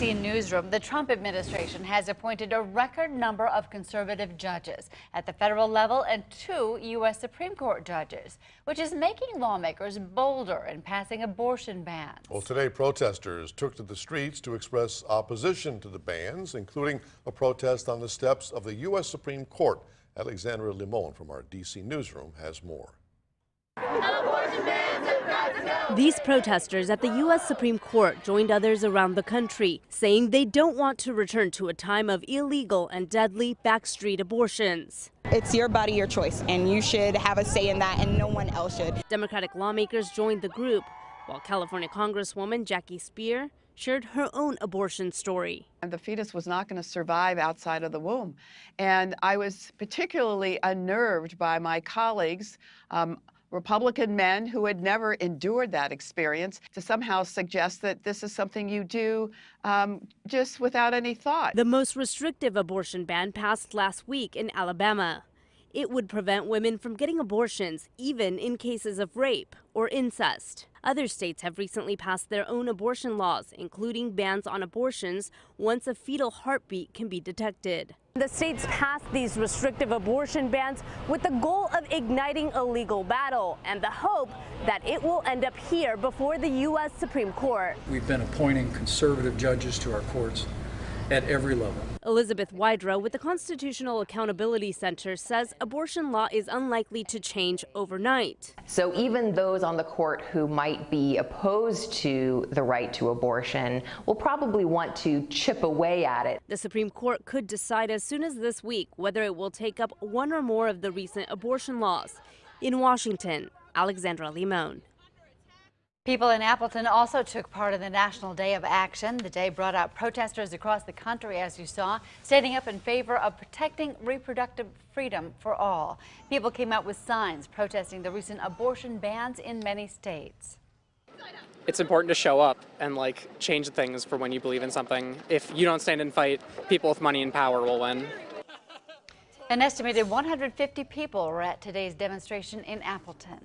Newsroom, the Trump administration has appointed a record number of conservative judges at the federal level and 2 U.S. Supreme Court judges, which is making lawmakers bolder in passing abortion bans. Well, today protesters took to the streets to express opposition to the bans, including a protest on the steps of the U.S. Supreme Court. Alexandra Limon from our D.C. Newsroom has more. These protesters at the U.S. Supreme Court joined others around the country, saying they don't want to return to a time of illegal and deadly backstreet abortions. It's your body, your choice, and you should have a say in that, and no one else should. Democratic lawmakers joined the group, while California Congresswoman Jackie Speier shared her own abortion story. The fetus was not going to survive outside of the womb. And I was particularly unnerved by my colleagues, Republican men who had never endured that experience, to somehow suggest that this is something you do just without any thought. The most restrictive abortion ban passed last week in Alabama. It would prevent women from getting abortions, even in cases of rape or incest. Other states have recently passed their own abortion laws, including bans on abortions once a fetal heartbeat can be detected. The states passed these restrictive abortion bans with the goal of igniting a legal battle and the hope that it will end up here before the U.S. Supreme Court. We've been appointing conservative judges to our courts at every level. Elizabeth Wydra with the Constitutional Accountability Center says abortion law is unlikely to change overnight. So even those on the court who might be opposed to the right to abortion will probably want to chip away at it. The Supreme Court could decide as soon as this week whether it will take up one or more of the recent abortion laws. In Washington, Alexandra Limon. People in Appleton also took part in the National Day of Action. The day brought out protesters across the country, as you saw, standing up in favor of protecting reproductive freedom for all. People came out with signs protesting the recent abortion bans in many states. It's important to show up and change things for when you believe in something. If you don't stand and fight, people with money and power will win. An estimated 150 people were at today's demonstration in Appleton.